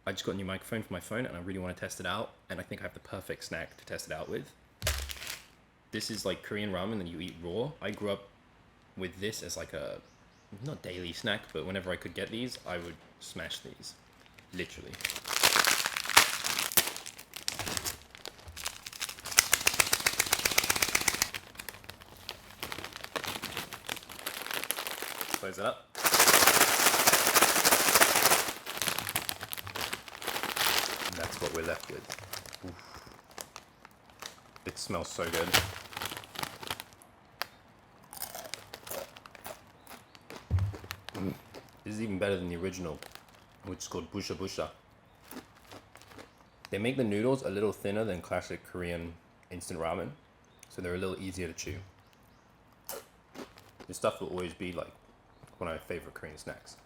I just got a new microphone for my phone and I really want to test it out, and I think I have the perfect snack to test it out with. This is like Korean ramen that you eat raw. I grew up with this as like a, not daily snack, but whenever I could get these, I would smash these. Literally. Close it up. And that's what we're left with. Oof. It smells so good. This is even better than the original, which is called busha busha. They make the noodles a little thinner than classic Korean instant ramen, so they're a little easier to chew. This stuff will always be like one of my favorite Korean snacks.